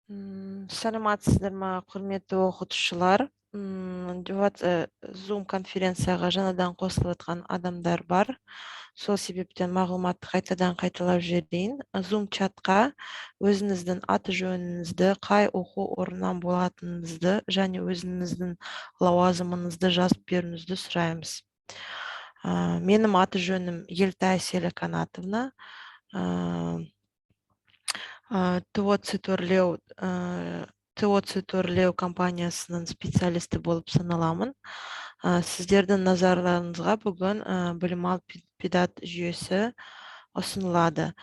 Саламатсыздар ма, құрметті оқытушылар? Zoom конференцияға жаңадан қосылып жатқан адамдар бар. Сол себептен мағлұматты қайтадан қайталап жіберейін. Zoom чатқа өзіңіздің аты жөніңізді, қай оқу орнынан болатыныңызды және өзіңіздің лауазымыңызды жазып беруіңізді сұраймыз. Менің аты жөнім Елтай Әселі Канатовна. ТО Цитөрлеу компаниясының специалисті болып саналамын. Сіздердің назарларыңызға бүгін білім алу педагог жүйесі ұсынылады.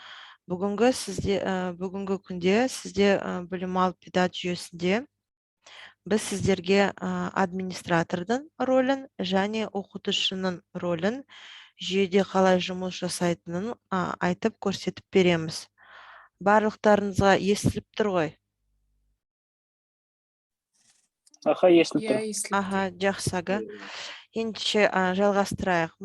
Бүгінгі күнде сізде білім алу педагог жүйесінде біз сіздерге администратордың рөлін және оқытушының рөлін жүйеде қалай жұмыс жасайтынын айтып көрсетіп береміз. Барлықтарыңызға естіліп тұр ғой? Аха, естіліп тұр. Аха, жақсы аға. Ендеше жалғастырайық.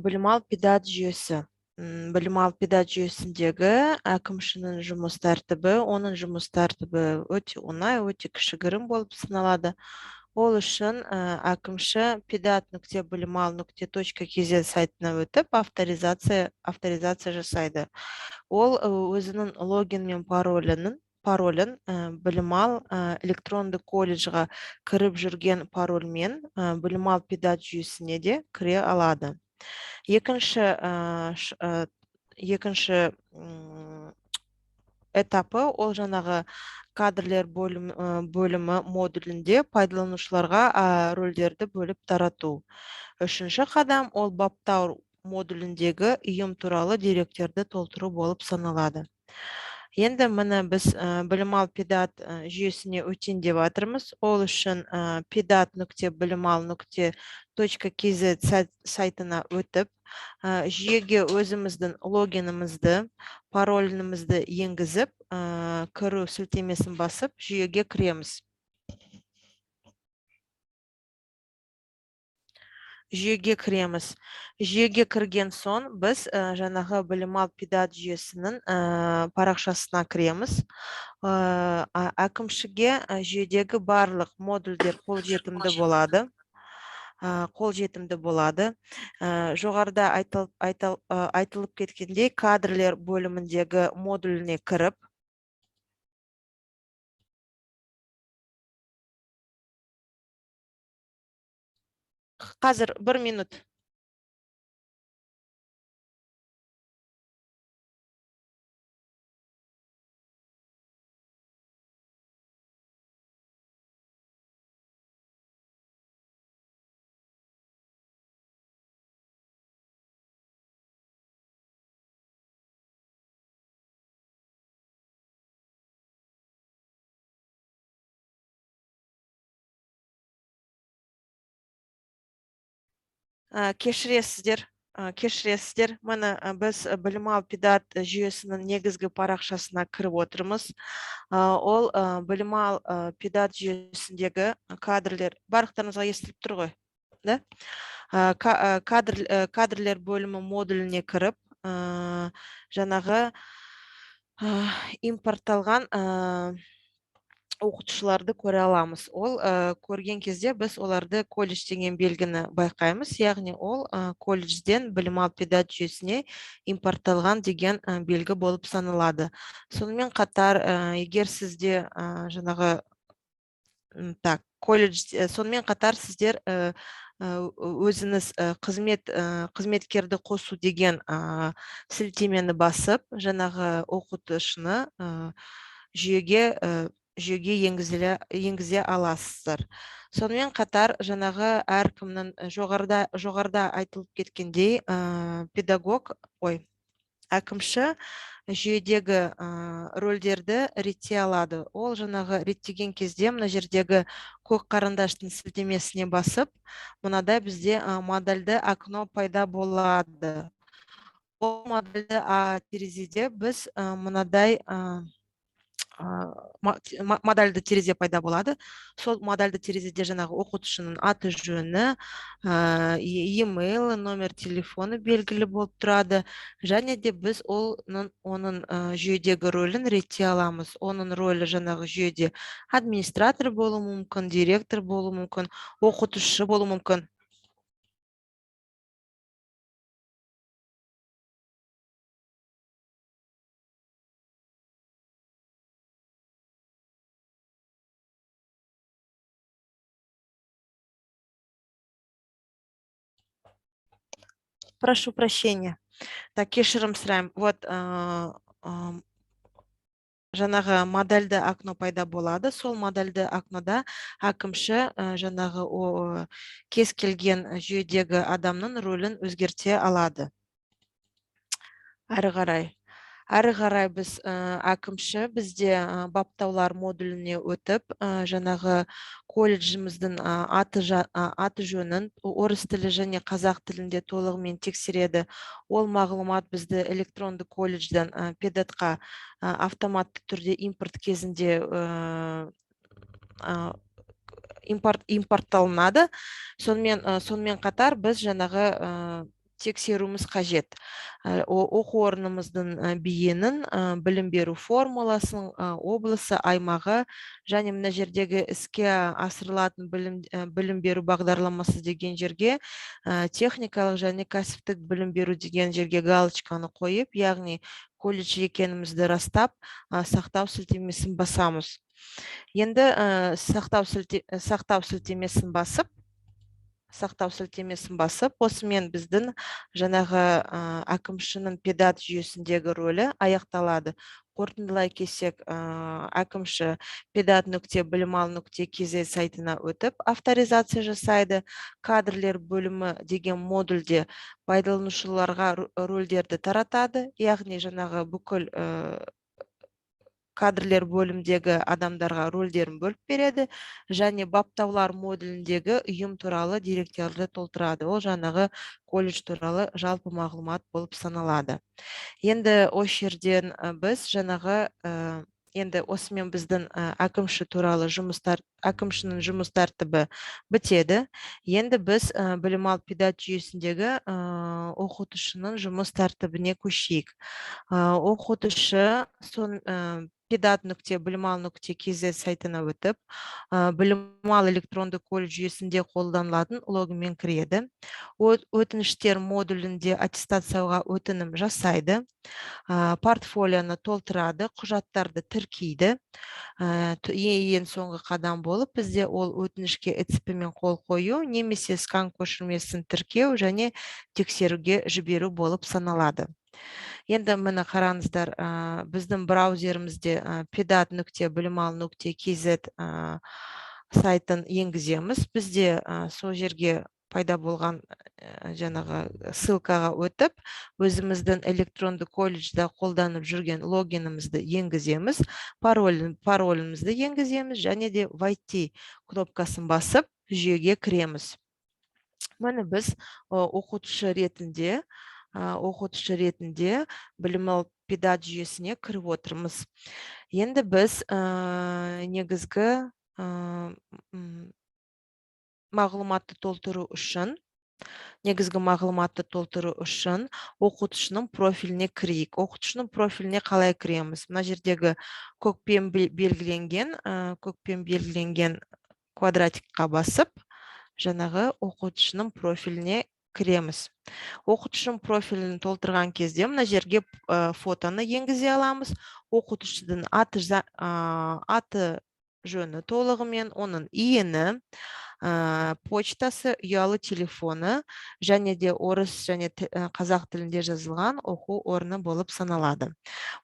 Білім алу педагог жүйесі. Білім алу педагог жүйесіндегі әкімшінің жұмыс тәртібі, оның жұмыс тәртібі өте оңай, өте кішігірім болып саналады. Ол үшін әкімші pedagog.bilimал.kz сайтына өтіп авторизация жасайды. Ол өзінің логин мен паролін білім ал электронды колледжға кіріп жүрген парольмен білім ал педагог жүйесіне де кіре алады. Екінші этапы ол жаңағы кадрлер бөлімі модулінде пайдаланушыларға рөлдерді бөліп тарату. Үшінші қадам ол баптау модуліндегі ұйым туралы деректерді толтыру болып саналады. Енді міне біз білім алу педагог жүйесіне өтейін деп жатырмыз. Ол үшін pedagog.bilimал.kz сайтына өтіп, жүйеге өзіміздің логинімізді, паролімізді енгізіп, кіру сілтемесін басып, жүйеге кіреміз. Жүйеге кірген соң біз жаңағы білім алу педагог жүйесінің парақшасына кіреміз. Әкімшіге жүйедегі барлық модульдер қолжетімді болады. Жоғарыда айтылып кеткендей, кадрлер бөліміндегі модуліне кіріп, қазір 1 минут. Кешіресіздер. Міне біз білім алу педагог жүйесінің негізгі парақшасына кіріп отырмыз. Ол білім алу педагог жүйесіндегі кадрлер, барлықтарыңызға естіліп тұр ғой? Да? Кадрлер бөлімі модуліне кіріп, жаңағы импортталған оқытушыларды көре аламыз. Ол көрген кезде біз оларды колледж деген белгіні байқаймыз, яғни ол колледжден білім алу педагог жүйесіне импортталған деген белгі болып саналады. Сонымен қатар, егер сізде жаңағы сонымен қатар сіздер өзіңіз қызметкерді қосу деген сілтемені басып, жаңағы оқытушыны жүйеге енгізе аласыздар. Сонымен қатар жаңағы әркімнің жоғарыда айтылып кеткендей, әкімші жүйедегі рөлдерді реттей алады. Ол жаңағы реттеген кезде мына жердегі көк қарындаштың сілтемесіне басып, мынада бізде модальды окно пайда болады. Ол модальды терезеде біз мынадай модальді терезе пайда болады. Сол модальді терезеде жаңағы оқытушының аты жөні, e-mail, номер телефоны белгілі болып тұрады. Және де біз оның жүйедегі рөлін реттей аламыз. Оның рөлі жаңағы жүйеде администратор болуы мүмкін, директор болуы мүмкін, оқытушы болуы мүмкін. Прошу прощения. Так, кешірім сұраймын. Вот жаңағы модальді окно пайда болады. Сол модальді окнода әкімші жаңағы кез келген жүйедегі адамның рөлін өзгерте алады. Әрі қарай біз әкімші бізде баптаулар модуліне өтіп, жаңағы колледжіміздің аты жөнін орыс тілі және қазақ тілінде толығымен тексереді. Ол мағлұмат бізді электронды колледжден педатқа автоматты түрде импорт кезінде импортталынады. Сонымен қатар біз жаңағы тексеруіміз қажет. Оқу орнымыздың биенің, білім беру формуласын, облысы, аймағы және мына жердегі іске асырылатын білім беру бағдарламасы деген жерге техникалық және кәсіптік білім беру деген жерге галочканы қойып, яғни колледж екенімізді растап, сақтау сілтемесін басамыз. Енді сақтау сілтемесін басып, осымен біздің жаңағы әкімшінің педат жүйесіндегі рөлі аяқталады. Қорытындылай келсек, әкімші pedat.bilimал.kz сайтына өтіп авторизация жасайды. Кадрлер бөлімі деген модульде пайдаланушыларға рөлдерді таратады, яғни жаңағы бүкіл кадрлер бөлімдегі адамдарға рөлдерін бөліп береді, және баптаулар модуліндегі ұйым туралы деректерді толтырады. Ол жаңағы колледж туралы жалпы мағлұмат болып саналады. Енді осы жерден біз жаңағы осымен біздің әкімші туралы әкімшінің жұмыс тәртібі бітеді. Енді біз білім алу педат жүйесіндегі оқытушының жұмыс тәртібіне көшейік. Оқытушы pedat.bilimал.kz сайтына өтіп, білімал электронды колледж жүйесінде қолданылатын логинмен кіреді. Өтініштер модулінде аттестацияға өтінім жасайды, портфолионы толтырады, құжаттарды тіркейді. Ең соңғы қадам болып бізде ол өтінішке ЭЦП-мен қол қою, немесе скан көшірмесін тіркеу және тексеруге жіберу болып саналады. Енді мені қараңыздар, біздің браузерімізде pedat.bilimал.kz сайтын енгіземіз. Бізде сол жерге пайда болған жаңағы ссылкаға өтіп, өзіміздің электронды колледжда қолданып жүрген логинімізді енгіземіз, паролімізді енгіземіз, және де войти кнопкасын басып, жүйеге кіреміз. Мені біз оқытушы ретінде білім алу педат жүйесіне кіріп отырмыз. Енді біз негізгі мағлұматты толтыру үшін оқытушының профиліне кірейік. Оқытушының профиліне қалай кіреміз? Мына жердегі көкпен белгіленген квадратикқа басып, жаңағы оқытушының профиліне кіреміз. Оқытушының профилін толтырған кезде мына жерге фотоны енгізе аламыз. Оқытушының аты жөні толығымен, оның иіні, почтасы, ұялы телефоны және де орыс және қазақ тілінде жазылған оқу орны болып саналады.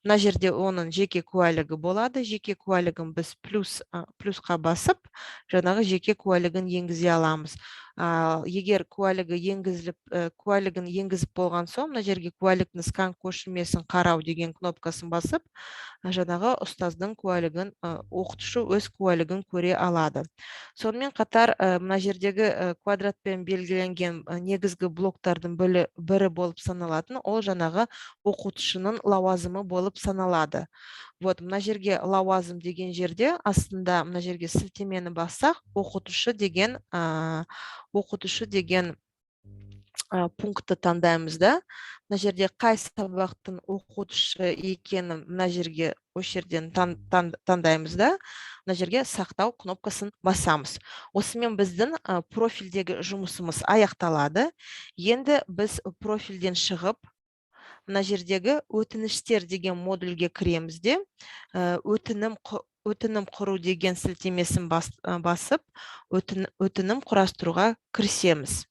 Мына жерде оның жеке куәлігі болады. Жеке куәлігін біз плюсқа басып, жаңағы жеке куәлігін енгізе аламыз. Егер куәлігін енгізіп болған соң, мына жерге куәліктің скан көшірмесін қарау деген кнопкасын басып, жаңағы ұстаздың куәлігін, оқытушы өз куәлігін көре алады. Сонымен қатар мына жердегі квадратпен белгіленген негізгі блоктардың бірі болып саналатын, ол жаңағы оқытушының лауазымы болып саналады. Вот, мына жерге лауазым деген жерде астында мына жерге сілтемені бассақ, оқытушы деген пунктті таңдаймыз да. Мына жерде қай сабақтың оқытушы екенін мына жерге осы жерден таңдаймыз да. Мына жерге сақтау кнопкасын басамыз. Осымен біздің профильдегі жұмысымыз аяқталады. Енді біз профильден шығып, мына жердегі өтініштер деген модульге кіреміз де, өтінім құру деген сілтемесін басып, өтінім құрастыруға кірісеміз.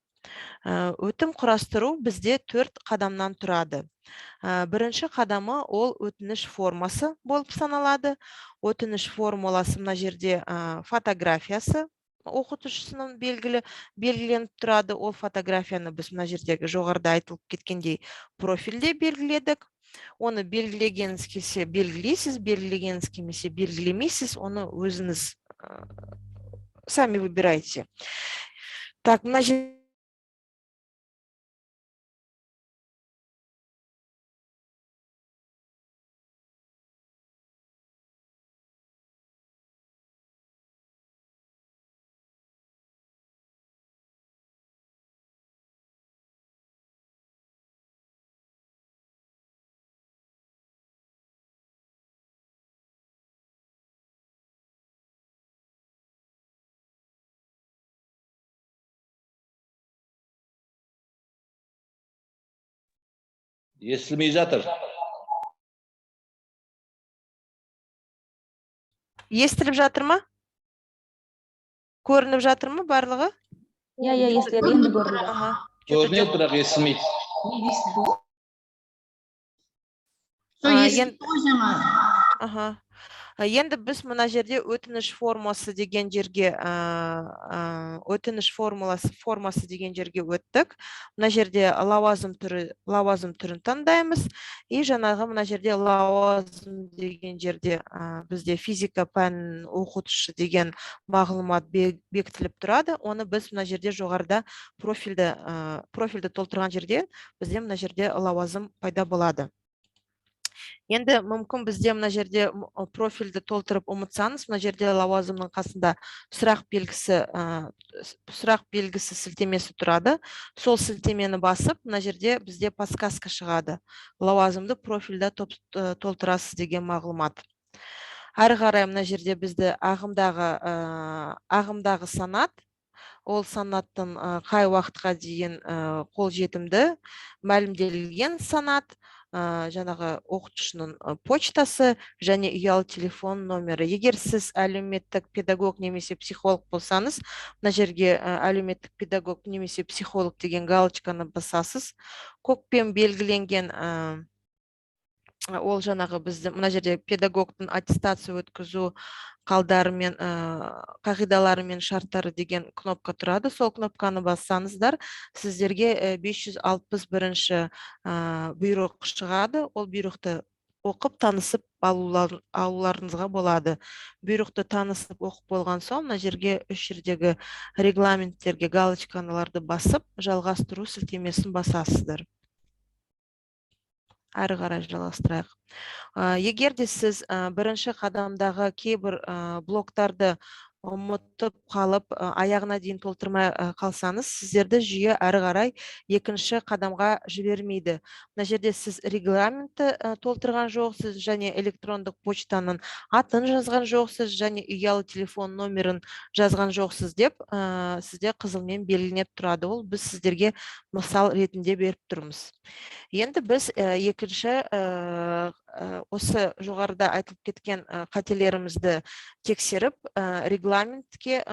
Өтінім құрастыру бізде 4 қадамнан тұрады. Бірінші қадамы ол өтініш формасы болып саналады. Өтініш формуласы мына жерде фотографиясы оқытушысының белгіленіп тұрады. Ол фотографияны біз мына жердегі жоғарыда айтылып кеткендей профильде белгіледік. Оны белгілегеніңіз келсе белгілейсіз, белгілегеніңіз келмесе белгілемейсіз, оны өзіңіз сами выбирайте. Так, мына жерде Естілмей жатыр. естіліп жатыр ма? Көрініп жатыр ма барлығы? Иә, естіледі, енді көрінді. Көрінеді, бірақ естілмейді. Енді біз мына жерде өтініш формасы деген жерге өттік. Мына жерде лауазым түрін таңдаймыз. И жаңағы мына жерде лауазым деген жерде бізде физика пәнінің оқытушы деген мағлұмат бекітіліп тұрады. Оны біз мына жерде жоғарыда профильді толтырған жерде бізде мына жерде лауазым пайда болады. Енді мүмкін бізде мына жерде профильді толтырып ұмытсаңыз, мына жерде лауазымның қасында сұрақ белгісі сілтемесі тұрады. Сол сілтемені басып, мына жерде бізде подсказка шығады. Лауазымды профильді толтырасыз деген мағлұмат. Әрі қарай мына жерде бізді ағымдағы санат, ол санаттың қай уақытқа дейін қолжетімді, мәлімделген санат, жаңағы оқытушының почтасы және ұялы телефон номері. Егер сіз әлеуметтік педагог немесе психолог болсаңыз, мына жерге әлеуметтік педагог немесе психолог деген галочканы басасыз. Көкпен белгіленген ол жаңағы бізді мына жерде педагогтың аттестация өткізу қалдары мен қағидалары мен шарттары деген кнопка тұрады. Сол кнопканы бассаңыздар, сіздерге 561-ші бұйрық шығады. Ол бұйрықты оқып танысып алуларыңызға болады. Бұйрықты танысып оқып болған соң, мына жерге үш жердегі регламенттерге галочкаларды басып, жалғастыру сілтемесін басасыздар. Әрі қарай жалғастырайық. Егер де сіз бірінші қадамдағы кейбір блоктарды ұмытып қалып, аяғына дейін толтырмай қалсаңыз, сіздерді жүйе әрі қарай екінші қадамға жібермейді. Мына жерде сіз регламентті толтырған жоқсыз, және электрондық почтаның атын жазған жоқсыз, және ұялы телефон номерін жазған жоқсыз деп, сізде қызылмен белгіленіп тұрады. Ол біз сіздерге мысал ретінде беріп тұрмыз. Енді біз екінші осы жоғарыда айтылып кеткен қателерімізді тексеріп, регламентке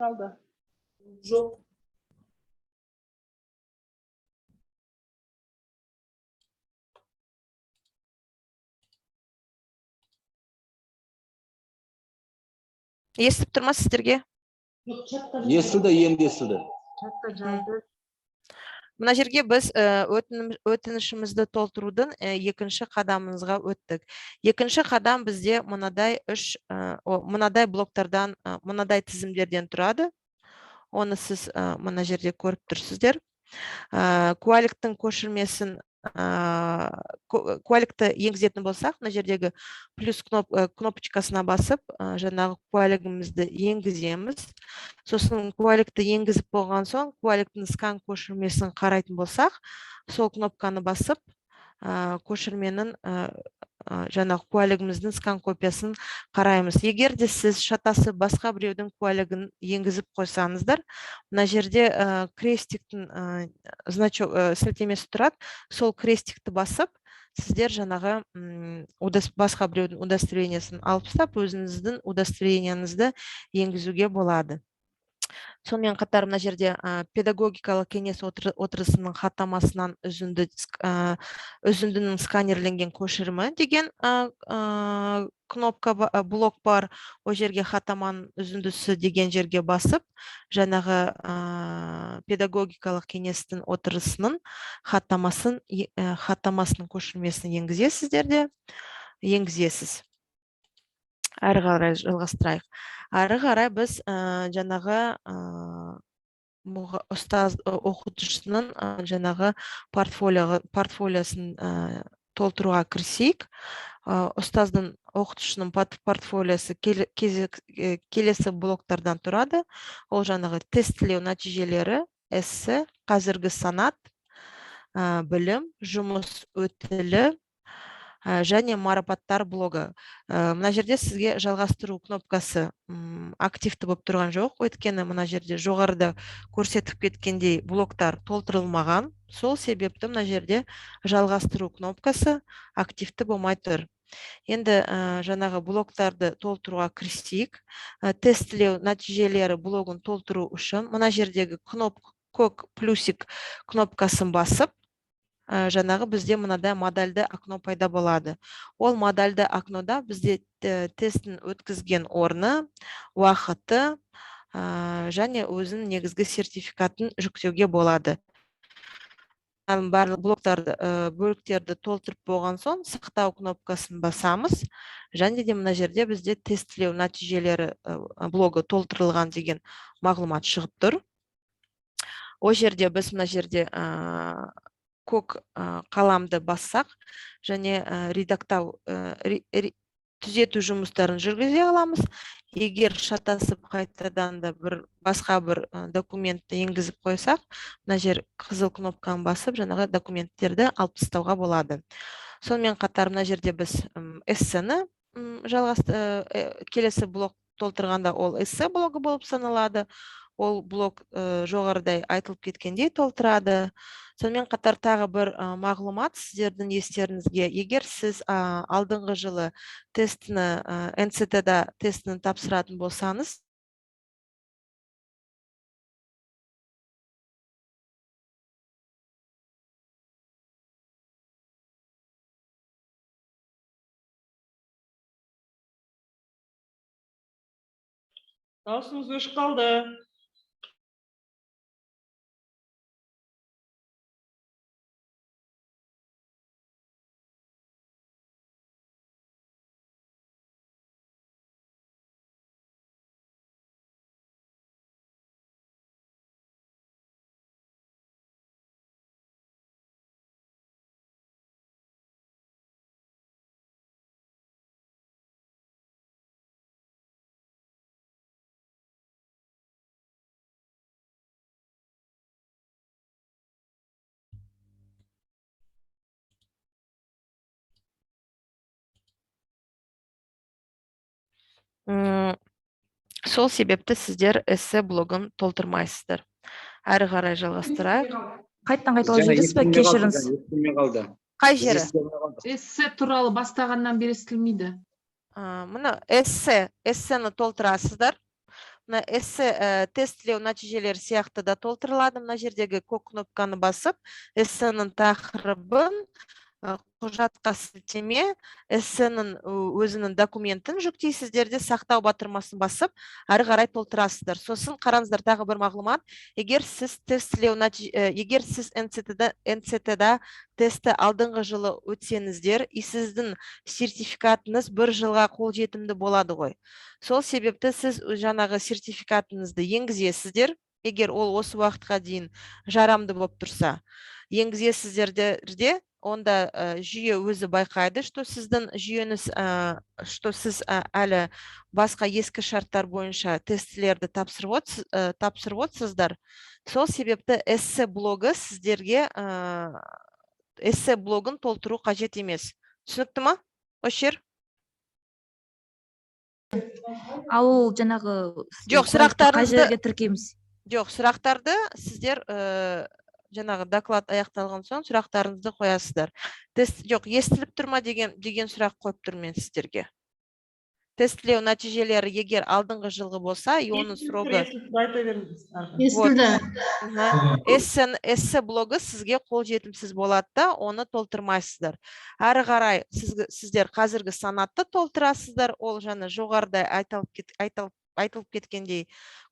қалды. Жоқ. Естіп тұр ма сіздерге? Естілді, енді естілді. Мына жерге біз өтінішімізді толтырудың екінші қадамымызға өттік. Екінші қадам бізде мынадай блоктардан, мынадай тізімдерден тұрады. Оны сіз мына жерде көріп тұрсыздар. Куәліктің көшірмесін куәлікті енгізетін болсақ, мына жердегі плюс кнопочкасына басып, жаңағы куәлігімізді енгіземіз. Сосын куәлікті енгізіп болған соң, куәліктің скан көшірмесін қарайтын болсақ, сол кнопканы басып, көшірменің жаңағы куәлігіміздің скан копиясын қараймыз. Егер де сіз шатасы басқа біреудің куәлігін енгізіп қойсаңыздар, мына жерде крестиктің сілтемесі тұрады, сол крестикті басып, сіздер жаңағы басқа біреудің удостоверениесін алып тастап, өзіңіздің удостоверениеңізді енгізуге болады. Сонымен қатар мына жерде педагогикалық кеңес отырысының хаттамасынан үзіндінің сканерленген көшірімі деген кнопка блок бар. О жерге хаттаманың үзіндісі деген жерге басып, жаңағы педагогикалық кеңестің отырысының хаттамасының көшірмесін енгізесіз. Әрі қарай жалғастырайық. Әрі қарай біз жаңағы оқытушының жаңағы портфолиясын толтыруға кірісейік. Оқытушының портфолиясы келесі блоктардан тұрады. Ол жаңағы тестілеу нәтижелері, эссе, қазіргі санат, білім, жұмыс өтілі, және марапаттар блогы. Мына жерде сізге жалғастыру кнопкасы активті болып тұрған жоқ. Өйткені мына жерде жоғарыда көрсетіп кеткендей блоктар толтырылмаған. Сол себепті мына жерде жалғастыру кнопкасы активті болмай тұр. Енді жаңағы блоктарды толтыруға кірісейік. Тестілеу нәтижелері блогын толтыру үшін мына жердегі көк плюсик кнопкасын басып, жаңағы бізде мынада модальды окно пайда болады. Ол модальды окнода бізде тестін өткізген орны, уақыты және өзінің негізгі сертификатын жүктеуге болады. Барлық бөліктерді толтырып болған соң, сақтау кнопкасын басамыз. Және де мына жерде бізде тестілеу нәтижелері блогы толтырылған деген мағлұмат шығып тұр. О жерде біз мына жерде көк қаламды бассақ, және түзету жұмыстарын жүргізе аламыз. Егер шатасып қайтадан да басқа бір документті енгізіп қойсақ, мына жер қызыл кнопканы басып, жаңағы документтерді алып тастауға болады. Сонымен қатар мына жерде біз эссені келесі блок толтырғанда ол эссе блогы болып саналады. Ол блок жоғарыдай айтылып кеткендей толтырады. Сонымен қатар тағы бір мағлұмат сіздердің естеріңізге. Егер сіз алдыңғы жылы НЦТ-да тестіні тапсыратын болсаңыз, Дауысыңыз өшіп қалды. сол себепті сіздер эссе блогын толтырмайсыздар. Әрі қарай жалғастырайық. Қайттан қайталап жібересіз бе? Кешіріңіз. Қай жері? Эссе туралы бастағаннан бері естілмейді. Мына эссені толтырасыздар. Мына эссе тестілеу нәтижелері сияқты да толтырылады. Мына жердегі көк кнопканы басып, эссенің тақырыбын, құжатқа сілтеме, эссенің өзінің документін жүктейсіздер де сақтау батырмасын басып, әрі қарай толтырасыздар. Сосын қараңыздар тағы бір мағлұмат. Егер сіз егер сіз НЦТ-да тесті алдыңғы жылы өтсеңіздер, сіздің сертификатыңыз бір жылға қолжетімді болады ғой. Сол себепті сіз жаңағы сертификатыңызды енгізесіздер. Егер ол осы уақытқа дейін жарамды болып тұрса, енгізесіздерде, онда жүйе өзі байқайды, что сіздің жүйеңіз, что сіз әлі басқа ескі шарттар бойынша тестілерді тапсырып отырсыздар. Сол себепті эссе блогы сіздерге эссе блогын толтыру қажет емес. Түсінікті ма? Ошер? Ал ол жаңағы Жоқ, қай жерге тіркейміз? Жоқ, сұрақтарды сіздер жаңағы доклад аяқталған соң сұрақтарыңызды қоясыздар. Тест жоқ, естіліп тұрма деген сұрақ қойып тұрмын мен сіздерге. Тестілеу нәтижелері егер алдыңғы жылғы болса, оның срогы Естілді. эссе блогы сізге қолжетімсіз болады да, оны толтырмайсыздар. Әрі қарай сіздер қазіргі санатты толтырасыздар. Ол жаңа жоғарыда айтылып кеткендей,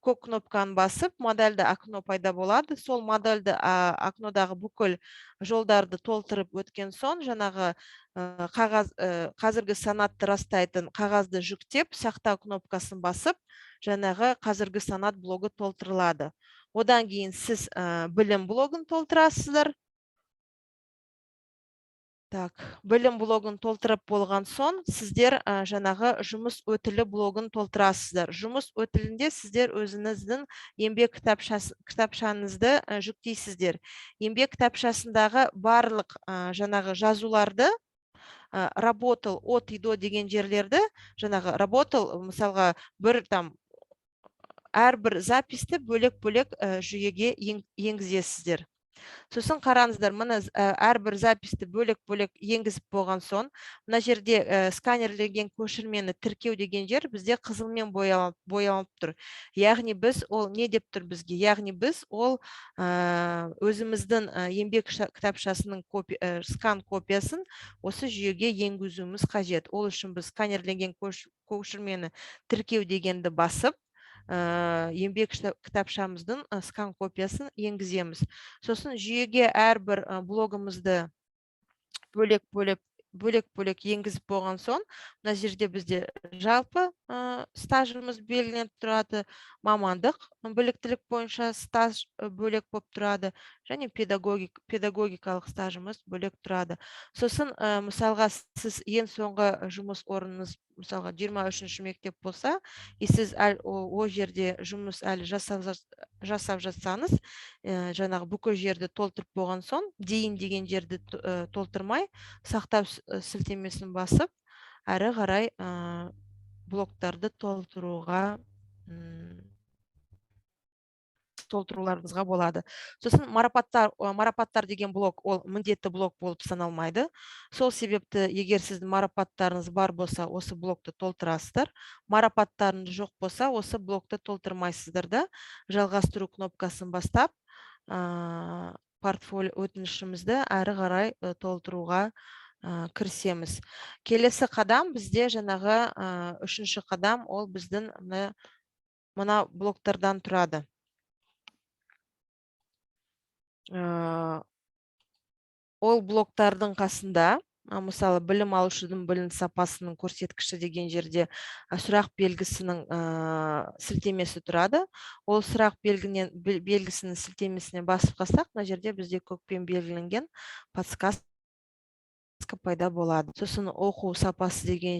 көк кнопканы басып, модальды окно пайда болады. Сол модальды окнодағы бүкіл жолдарды толтырып өткен соң, жаңағы қазіргі санатты растайтын қағазды жүктеп, сақтау кнопкасын басып, жаңағы қазіргі санат блогы толтырылады. Одан кейін сіз білім блогын толтырасыздар. Так, білім блогын толтырып болған соң, сіздер жаңағы жұмыс өтілі блогын толтырасыздар. Жұмыс өтілінде сіздер өзіңіздің еңбек кітапшаңызды жүктейсіздер. Еңбек кітапшасындағы барлық жаңағы жазуларды, работал от и до деген жерлерді, жаңағы работал, мысалға, әрбір записті бөлек-бөлек жүйеге енгізесіздер. Сосын қараңыздар, мұны әрбір записті бөлек-бөлек енгізіп болған соң, мына жерде сканерленген көшірмені тіркеу деген жер бізде қызылмен боялып тұр. Яғни біз, ол не деп тұр бізге? Яғни біз ол өзіміздің еңбек кітапшасының скан копиясын осы жүйеге енгізуіміз қажет. Ол үшін біз сканерленген көшірмені тіркеу дегенді басып, еңбек кітапшамыздың скан копиясын енгіземіз. Сосын жүйеге әрбір блогымызды бөлек-бөлек енгізіп болған соң, мына жерде бізде жалпы стажымыз белгіленіп тұрады, мамандық, біліктілік бойынша стаж бөлек болып тұрады, және педагогикалық стажымыз бөлек тұрады. Сосын, мысалға, сіз ең соңғы жұмыс орныңыз, мысалға, 23-ші мектеп болса, сіз о жерде жұмыс әлі жасап жатсаңыз, жаңағы бүкіл жерді толтырып болған соң, дейін деген жерді толтырмай, сақтау сілтемесін басып, әрі қарай блоктарды толтыруларыңызға болады. Сосын марапаттар деген блок, ол міндетті блок болып саналмайды. Сол себепті, егер сіздің марапаттарыңыз бар болса, осы блокты толтырасыздар. Марапаттарыңыз жоқ болса, осы блокты толтырмайсыздар да. Жалғастыру кнопкасын бастап, портфолио өтінішімізді әрі қарай толтыруға кірісеміз. Келесі қадам бізде жаңағы үшінші қадам, ол біздің мына блоктардан тұрады. Ол блоктардың қасында, мысалы, білім алушының білім сапасының көрсеткіші деген жерде сұрақ белгісінің сілтемесі тұрады. Ол сұрақ белгісінің сілтемесіне басып қалсақ, мына жерде бізде көкпен белгіленген подсказка пайда болады. Сосын оқу сапасы деген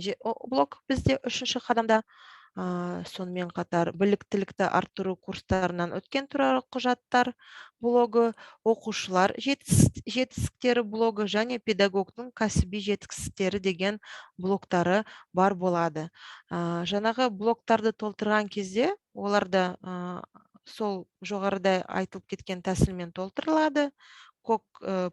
блок бізде үшінші қадамда. Сонымен қатар біліктілікті арттыру курстарынан өткен туралы құжаттар блогы, оқушылар жетістіктері блогы және педагогтың кәсіби жетістіктері деген блоктары бар болады. Жаңағы блоктарды толтырған кезде оларда сол жоғарыда айтылып кеткен тәсілмен толтырылады. Көк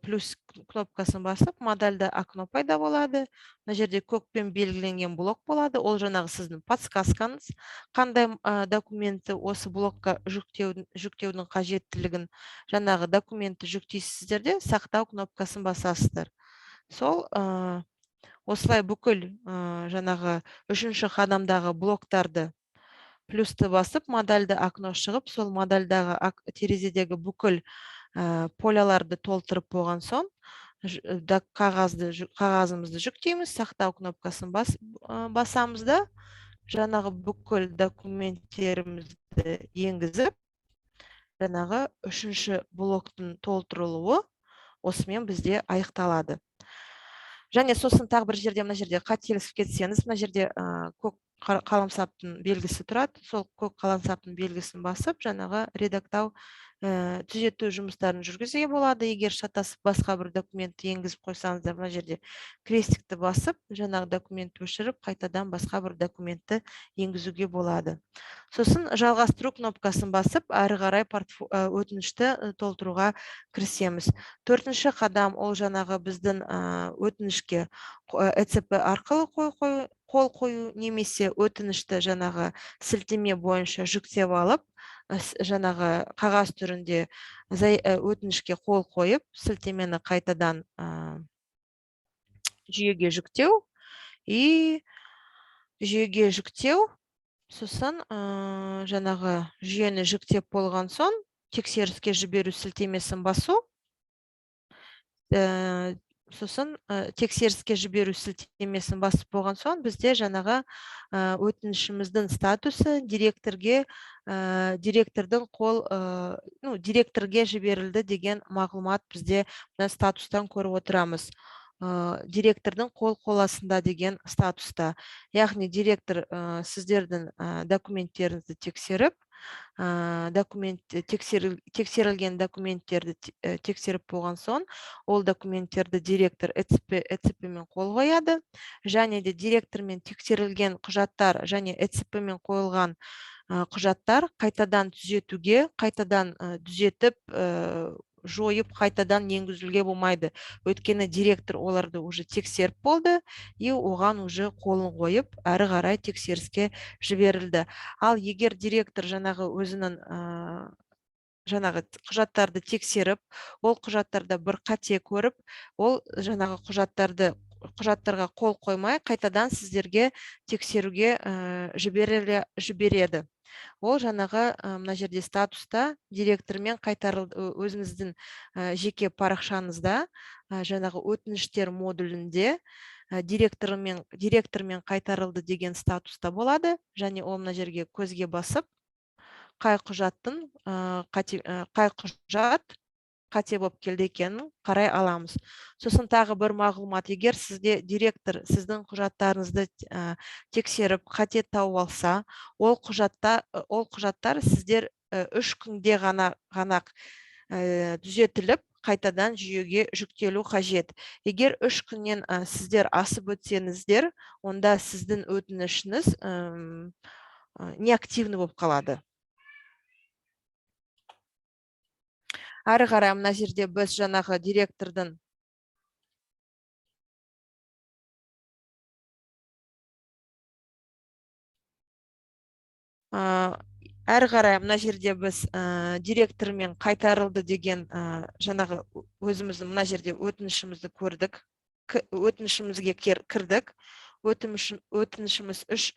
плюс кнопкасын басып, модальды окно пайда болады. Мына жерде көкпен белгіленген блок болады. Ол жаңағы сіздің подсказкаңыз. Қандай документті осы блокқа жүктеудің қажеттілігін, жаңағы документті жүктейсіздер де сақтау кнопкасын басасыздар. Сол осылай бүкіл жаңағы үшінші қадамдағы блоктарды плюсты басып, модальды окно шығып, сол модальдағы терезедегі бүкіл поляларды толтырып болған соң, қағазымызды жүктейміз, сақтау кнопкасын басамыз да, жаңағы бүкіл документтерімізді енгізіп, жаңағы үшінші блоктың толтырылуы осымен бізде аяқталады. Және сосын тағы бір жерде, мына жерде қателесіп кетсеңіз, мына жерде көк қаламсаптың белгісі тұрады. Сол көк қаламсаптың белгісін басып, жаңағы редактау, түзету жұмыстарын жүргізуге болады. Егер шатасып басқа бір документті енгізіп қойсаңыздар, мына жерде крестикті басып, жаңағы документті өшіріп, қайтадан басқа бір документті енгізуге болады. Сосын жалғастыру кнопкасын басып, әрі қарай өтінішті толтыруға кірісеміз. Төртінші қадам ол жаңағы біздің өтінішке ЭЦП арқылы қол қою, немесе өтінішті жаңағы сілтеме бойынша жүктеп алып, жаңағы қағаз түрінде өтінішке қол қойып, сілтемені қайтадан жүйеге жүктеу, сосын жаңағы жүйені жүктеп болған соң, тексеріске жіберу сілтемесін басу, сосын тексеріске жіберу сілтемесін басып болған соң, бізде жаңағы өтінішіміздің статусы директорге жіберілді деген мағлұмат бізде статустан көріп отырамыз. Директордың қол қоластында деген статуста. Яғни директор сіздердің документтеріңізді тексеріп, тексерілген документтерді тексеріп болған соң, ол документтерді директор ЭЦП-мен қол қояды, және де директормен тексерілген құжаттар және ЭЦП-мен қойылған құжаттар қайтадан түзетуге, қайтадан түзетіп, жойып, қайтадан енгізуге болмайды. Өйткені директор оларды уже тексеріп болды, оған уже қолын қойып, әрі қарай тексеріске жіберілді. Ал егер директор жаңағы өзінің жаңағы құжаттарды тексеріп, ол құжаттарда бір қате көріп, ол жаңағы құжаттарға қол қоймай, қайтадан сіздерге тексеруге жібереді. Ол жаңағы мына жерде статуста директормен қайтарылды, өзіңіздің жеке парақшаңызда жаңағы өтініштер модулінде директормен қайтарылды деген статуста болады, және ол мына жерге көзге басып, қай құжат қате болып келді екенін қарай аламыз. Сосын тағы бір мағлұмат, егер сізде директор сіздің құжаттарыңызды тексеріп, қате тауып алса, ол құжаттар сіздер 3 күнде ғана түзетіліп, қайтадан жүйеге жүктелу қажет. Егер 3 күннен сіздер асып өтсеңіздер, онда сіздің өтінішіңіз неактивны болып қалады. Әрі қарай мына жерде біз жаңағы директордың директормен қайтарылды деген жаңағы өзіміздің мына жерде өтінішімізді көрдік, өтінішімізге кірдік, өтінішіміз 3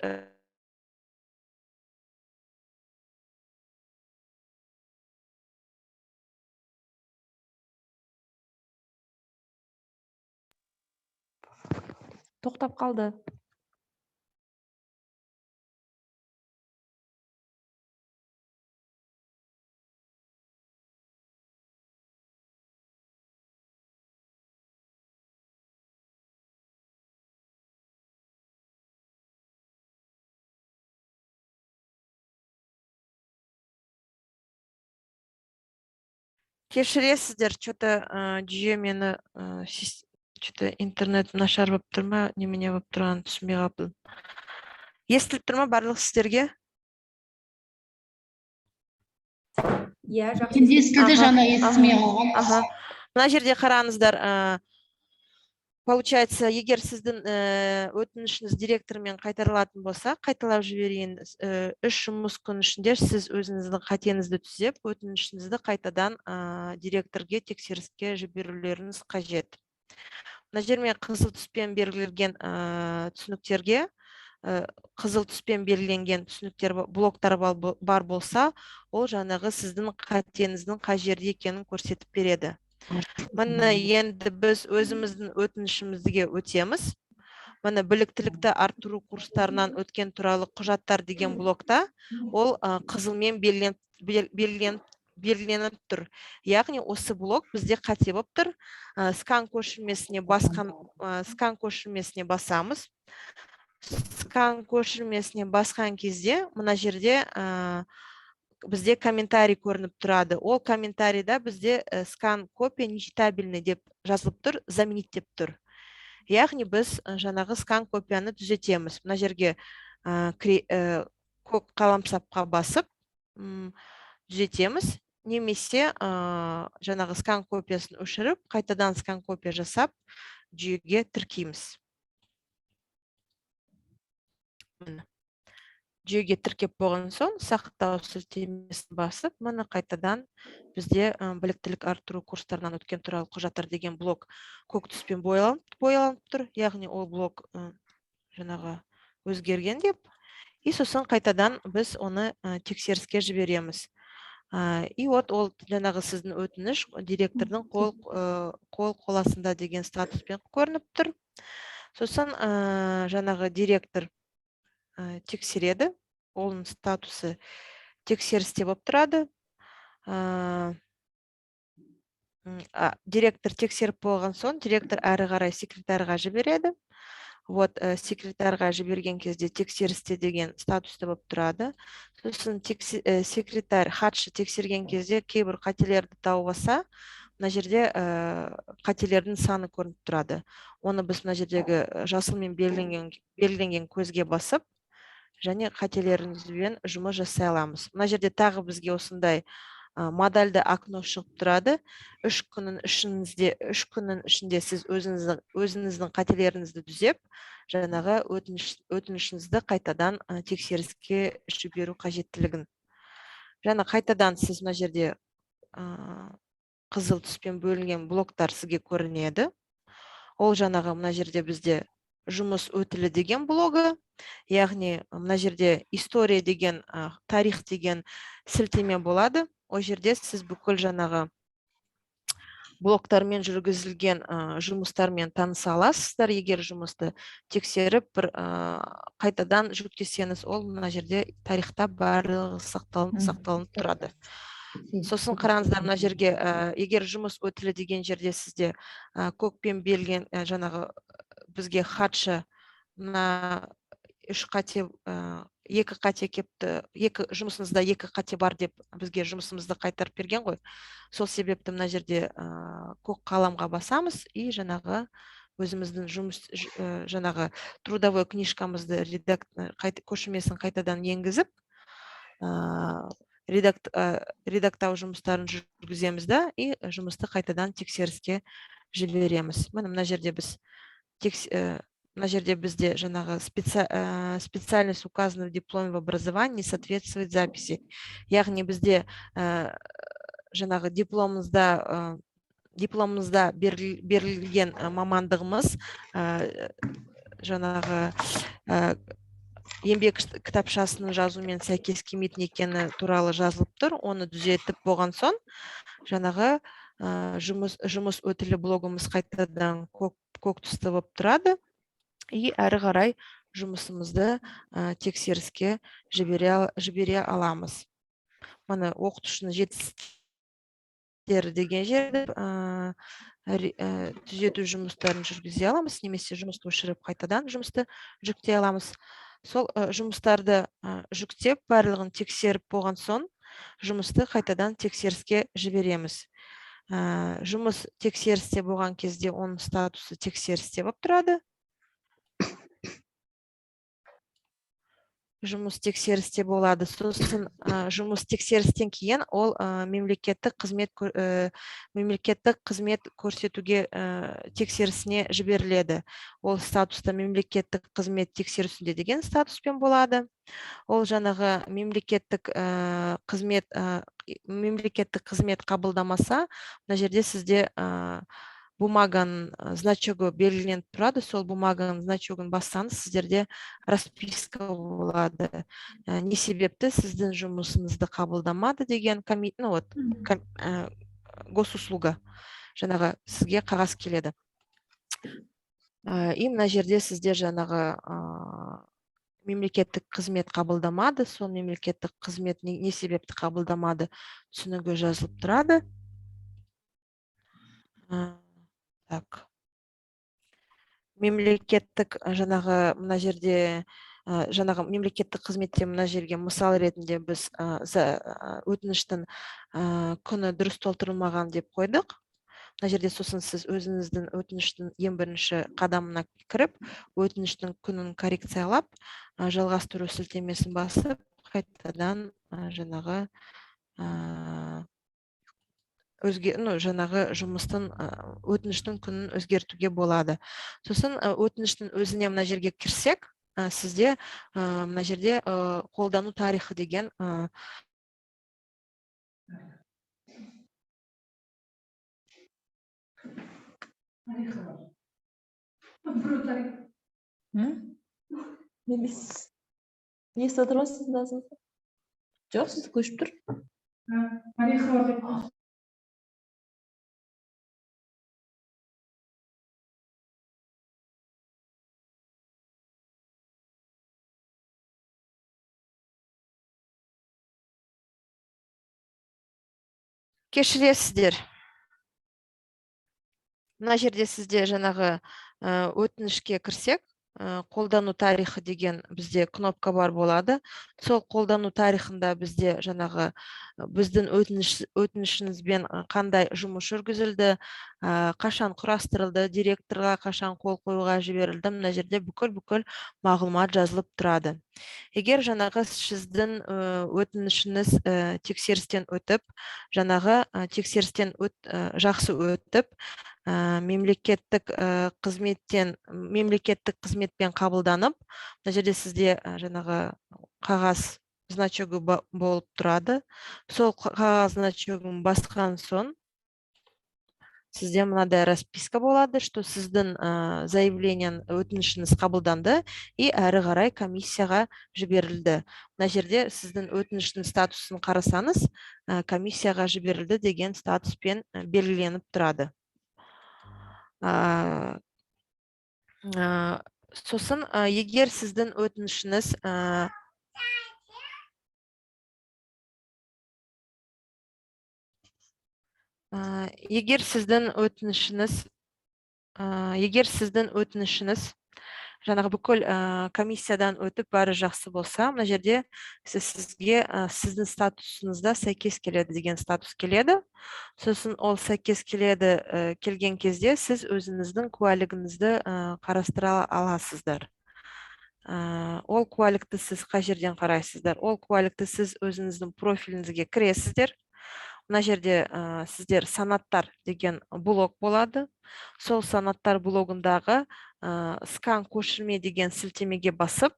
тоқтап қалды. Кешіресіздер, жүйе мені интернет нашар болып тұр ма, немене болып тұрғанын түсінбей қалдым. Естіліп тұр ма барлық сіздерге? Иә, жақсы. Естілді, жаңа естімей қалған. Мына жерде қараңыздар, получается, егер сіздің өтінішіңіз директормен қайтарылатын болса, қайталап жіберейін, 3 жұмыс күн ішінде сіз өзіңіздің қатеңізді түзеп, өтінішіңізді қайтадан директорге тексеріске жіберулеріңіз қажет. мына жермен қызыл түспен белгіленген түсініктерге қызыл түспен белгіленген түсініктер блоктар бар болса, ол жаңағы сіздің қатеңіздің қай жерде екенін көрсетіп береді. Міне енді біз өзіміздің өтінішімізге өтеміз. Міне біліктілікті арттыру курстарынан өткен туралы құжаттар деген блокта ол қызылмен белгіленіп тұр. Яғни осы блок бізде қате болып тұр. Скан көшірмесіне басамыз. Скан көшірмесіне басқан кезде мына жерде бізде комментарий көрініп тұрады. Ол комментарийда бізде скан копия нечитабельный деп жазылып тұр, заменить деп тұр. Яғни біз жаңағы скан копияны түзетеміз. Мына жерге көк қаламсапқа басып түзетеміз. Немесе жаңағы скан копиясын өшіріп, қайтадан скан копия жасап, жүйеге тіркейміз. Жүйеге тіркеп болған соң, сақтау сілтемесін басып, мұны қайтадан бізде біліктілік арттыру курстарынан өткен туралы құжаттар деген блок көк түспен бояланып тұр. Яғни ол блок жаңағы өзгерген деп. И сосын қайтадан біз оны тексеріске жібереміз. И вот ол жаңағы сіздің өтініш директордың қол қоластында деген статуспен көрініп тұр. Сосын жаңағы директор тексереді, оның статусы тексерісте болып тұрады. Директор тексеріп болған соң, директор әрі қарай секретарға жібереді. Вот секретарға жіберген кезде тексерісте деген статусты болып тұрады. Сосын секретарь, хатшы тексерген кезде кейбір қателерді тауып алса, мына жерде қателердің саны көрініп тұрады. Оны біз мына жердегі жасылмен белгіленген көзге басып, және қателеріңізбен жұмыс жасай аламыз. Мына жерде тағы бізге осындай модальды окно шығып тұрады. 3 күннің ішінде сіз өзіңіздің қателеріңізді түзеп, жаңағы өтінішіңізді қайтадан тексеріске жіберу қажеттілігін. Жаңа қайтадан сіз мына жерде қызыл түспен бөлінген блоктар сізге көрінеді. Ол жаңағы мына жерде бізде жұмыс өтілі деген блогы, яғни мына жерде история деген, тарих деген сілтеме болады. О жерде сіз бүкіл жаңағы блоктармен жүргізілген жұмыстармен таныса аласыздар. Егер жұмысты тексеріп, қайтадан жүктесеңіз, ол мына жерде тарихта барлығы сақталынып тұрады. Сосын қараңыздар, мына жерге егер жұмыс өтілі деген жерде сізде көкпен берілген жаңағы бізге хатшы мына 2 қате кепті, жұмысыңызда 2 қате бар деп бізге жұмысымызды қайтарып берген ғой. Сол себепті мына жерде көк қаламға басамыз и жаңағы өзіміздің жаңағы трудовой книжкамызды көшірмесін қайтадан енгізіп, редактау жұмыстарын жүргіземіз да, и жұмысты қайтадан тексеріске жібереміз. Мына жерде бізде жаңағы специальность указана в дипломе в образовании не соответствует записи. Яғни бізде жаңағы дипломымызда берілген мамандығымыз жаңағы еңбек кітапшасының жазуымен сәйкес келмейтін екені туралы жазылып тұр. Оны түзетіп болған соң, жаңағы жұмыс өтілі блогымыз қайтадан көк түсті болып тұрады. И әрі қарай жұмысымызды тексеріске жібере аламыз. Мына оқытушының жетістіктері деген жерде түзету жұмыстарын жүргізе аламыз, немесе жұмысты өшіріп қайтадан жұмысты жүктей аламыз. Сол жұмыстарды жүктеп, барлығын тексеріп болған соң, жұмысты қайтадан тексеріске жібереміз. Жұмыс тексерісте болған кезде оның статусы тексерісте болып тұрады. Жұмыс тексерісте болады. Сосын жұмыс тексерістен кейін ол мемлекеттік қызмет көрсетуге тексерісіне жіберіледі. Ол статуста мемлекеттік қызмет тексерісінде деген статуспен болады. Ол жаңағы мемлекеттік қызмет қабылдамаса, мына жерде сізде бумаганың значогы белгіленіп тұрады. Сол бумаганың значогын бассаңыз, сіздерде расписка болады. Не себепті сіздің жұмысыңызды қабылдамады деген госуслуга жаңағы сізге қағаз келеді. И мына жерде сізде жаңағы мемлекеттік қызмет қабылдамады, сол мемлекеттік қызмет не себепті қабылдамады түсінігі жазылып тұрады. Так. Мемлекеттік жаңағы мына жерде жаңағы мемлекеттік қызметте мына жерге мысал ретінде біз өтініштің күні дұрыс толтырылмаған деп қойдық. Мына жерде сосын сіз өзіңіздің өтініштің ең бірінші қадамына кіріп, өтініштің күнін коррекциялап, жалғастыру сілтемесін басып, қайтадан жаңағы жұмыстың өтініштің күнін өзгертуге болады. Сосын өтініштің өзіне мына жерге кірсек, сізде мына жерде қолдану тарихы деген не естіп отырсыз сіздің? Жоқ, сіз көшіп тұр. кешіресіздер. Мына жерде сізде жаңағы өтінішке кірсек, қолдану тарихы деген бізде кнопка бар болады. Сол қолдану тарихында бізде жаңағы біздің өтінішіңізбен қандай жұмыс жүргізілді, қашан құрастырылды, директорға қашан қол қоюға жіберілді, мына жерде бүкіл мағлұмат жазылып тұрады. Егер жаңағы сіздің өтінішіңіз тексерістен өтіп, жаңағы тексерістен жақсы өтіп, мемлекеттік қызметпен қабылданып, мына жерде сізде жаңағы қағаз значогы болып тұрады. Сол қағаз значогын басқан соң сізде мынадай расписка болады, что сіздің заявлениен өтінішіңіз қабылданды и әрі қарай комиссияға жіберілді. Мына жерде сіздің өтінішінің статусын қарасаңыз, комиссияға жіберілді деген статуспен белгіленіп тұрады. Сосын егер сіздің өтінішіңіз жаңағы бүкіл комиссиядан өтіп бәрі жақсы болса, мына жерде сізге сіздің статусыңызда сәйкес келеді деген статус келеді. Сосын ол сәйкес келген кезде сіз өзіңіздің куәлігіңізді қарастыра аласыздар. Ол куәлікті сіз қай жерден қарайсыздар? Ол куәлікті сіз өзіңіздің профиліңізге кіресіздер. Мына жерде сіздер санаттар деген блог болады. Сол санаттар блогындағы скан көшірме деген сілтемеге басып,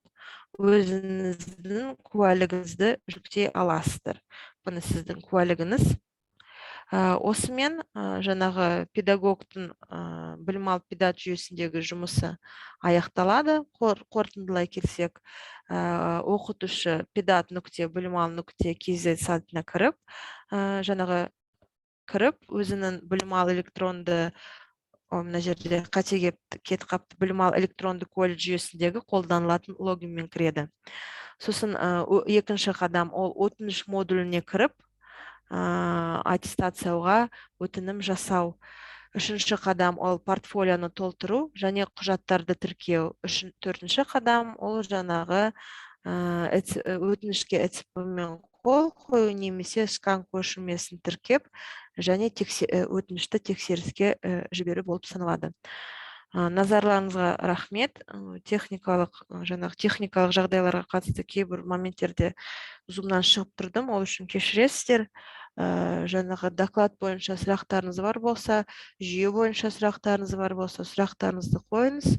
өзіңіздің куәлігіңізді жүктей аласыздар. Бұны сіздің куәлігіңіз. Осымен жаңағы педагогтың білім алып педагог жүйесіндегі жұмысы аяқталады. Қорытындылай келсек, оқытушы pedagog.bilimal.kz сайтына кіріп, өзінің білім ал электронды, мына жерде қате кетіп қапты, білім ал электронды колледж жүйесіндегі қолданылатын логинмен кіреді. Сосын екінші қадам ол өтініш модуліне кіріп, аттестацияға өтінім жасау. Үшінші қадам ол портфолионы толтыру және құжаттарды тіркеу. Төртінші қадам ол жаңағы өтінішке ЭЦП-мен қол қою немесе скан көшірмесін тіркеп және өтінішті тексеріске жіберу болып саналады. Назарларыңызға рахмет. Техникалық жағдайларға қатысты кейбір моменттерде зумнан шығып тұрдым, ол үшін кешіресіздер. Жаңағы доклад бойынша сұрақтарыңыз бар болса, жүйе бойынша сұрақтарыңыз бар болса, сұрақтарыңызды қойыңыз.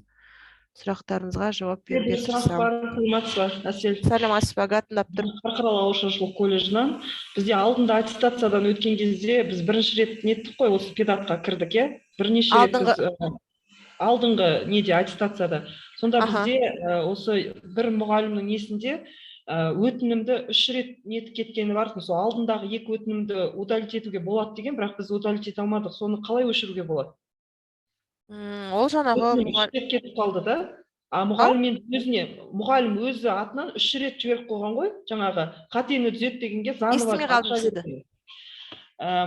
Сұрақтарыңызға жауап Бір беруге сұрақ тырысамын. бар, қымбатсыз ба, Әсел? Сәлеметсіз бе, аға, тыңдап тұрмын. Қарқаралы ауыл шаруашылық колледжінен бізде алдында аттестациядан өткен кезде біз бірінші рет неттік қой, осы педагогқа кірдік, иә? Бірнеше рет біз алдыңғы неде аттестацияда. Сонда бізде осы бір мұғалімнің несінде өтінімді 3 рет нетіп кеткені бар. Сол алдындағы 2 өтінімді удалить етуге болады деген, бірақ біз удалить ете алмадық. Соны қалай өшіруге болады? Ол жаңағы Өтінім 3 рет кетіп қалды да. Мұғалім өзі атынан 3 рет жіберіп қойған ғой, жаңағы қатені түзет дегенге заново естімей қалдым сізді.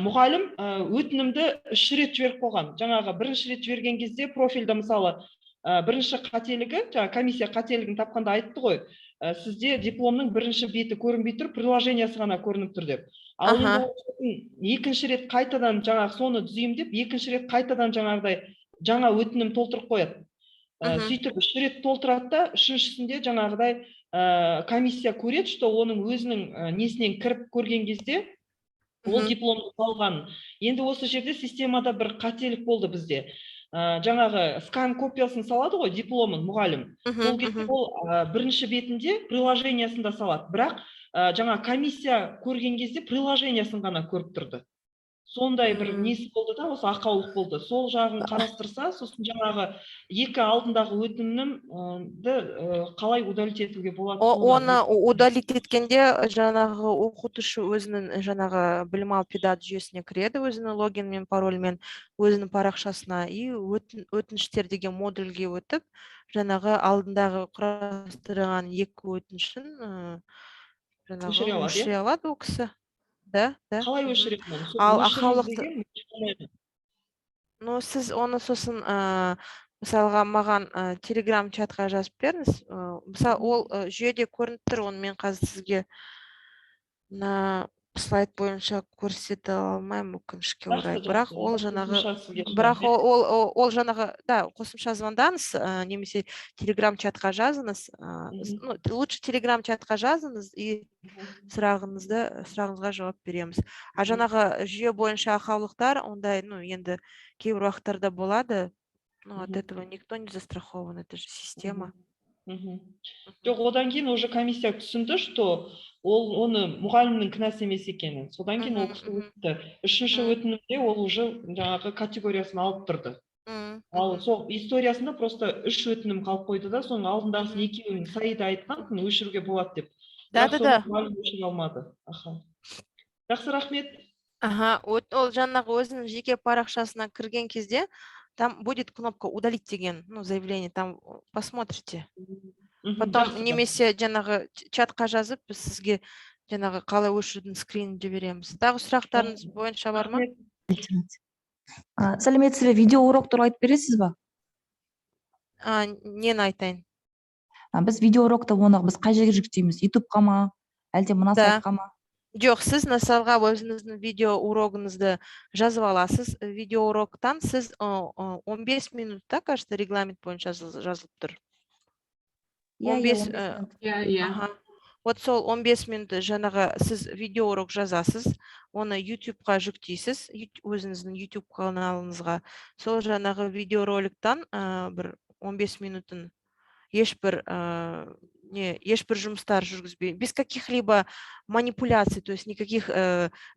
Мұғалім өтінімді 3 рет жіберіп қойған. Жаңағы бірінші рет жіберген кезде профильді мысалы бірінші қателігі, комиссия қателігін тапқанда айтты ғой, сізде дипломның бірінші беті көрінбей тұр, приложениясы ғана көрініп тұр деп. Ал енді екінші рет қайтадан жаңағы соны түзеймін деп, екінші рет қайтадан жаңағыдай жаңа өтінім толтырып қояды. Сөйтіп 3 рет толтырады да, үшіншісінде жаңағыдай комиссия көреді, что оның өзінің несінен кіріп көрген кезде ол дипломды алған. Енді осы жерде системада бір қателік болды бізде. Жаңағы скан копиясын салады ғой, дипломын мұғалім. Сол кезде ол бірінші бетінде приложениясында салады. Бірақ жаңа комиссия көрген кезде приложениясын ғана көріп тұрды. Сондай бір несі болды да, осы ақаулық болды. Сол жағын қарастырса, сосын жаңағы 2 алдындағы өтінімді қалай удалить етуге болады? Оны удалить еткенде жаңағы оқытушы өзінің жаңағы білім алу педагог жүйесіне кіреді, өзінің логинмен, парольмен, өзінің парақшасына, и өтініштер деген модульге өтіп, жаңағы алдындағы құрастырған 2 өтінішін өшіре алады ол кісі. Да. Қалай өшіреді? Ал ақаулықты, сіз оны сосын мысалға маған телеграм чатқа жазып беріңіз. Мысалы ол жүйеде көрініп тұр, оны мен қазір сізге слайд бойынша көрсете алмаймын өкінішке орай. Бірақ ол жаңағы, да, қосымша звондаңыз, немесе телеграм чатқа жазыңыз. Лучше телеграм чатқа жазыңыз и сұрағыңызға жауап береміз. А жаңағы жүйе бойынша ақаулықтар, ондай, енді кейбір уақыттарда болады. От этого никто не застрахован, это же система. Жоқ, одан кейін уже комиссия түсінді, что оны мұғалімнің кінәсі емес екенін. Содан кейін ол кісі өтті. Үшінші өтінімде ол уже жаңағы категориясын алып тұрды. Ал сол историясында просто 3 өтінім қалып қойды да, соның алдындағысын 2-ін Саида айтқан, өшіруге болады деп. Да. Мұғалім өшіре алмады. Жақсы, рахмет. Ол жаңағы өзінің жеке парақшасына кірген кезде, там будет кнопка удалить деген, заявление, там посмотрите. Потом немесе жаңағы чатқа жазып, біз сізге жаңағы қалай өшірудің скринін жібереміз. Тағы сұрақтарыңыз бойынша бар ма? Сәлеметсіз бе, видео урок туралы айтып бересіз ба? Нені айтайын? Біз видео урокта оны біз қай жерге жүктейміз? YouTube-қа ма, әлде мына сайтқа ма? Жоқ, сіз мысалға өзіңіздің видео урогыңызды жазып аласыз. Видео уроктан сіз 15 минутта, кажется, регламент бойынша жазылып тұр. 15 минут. Вот сол 15 минут жаңағы сіз видео урок жазасыз, оны YouTube-қа жүктейсіз, өзіңіздің YouTube каналыңызға. Сол жаңағы видеороликтан бір 15 минутын ешбір жұмыстар жүргізбей, без каких-либо манипуляций, то есть никаких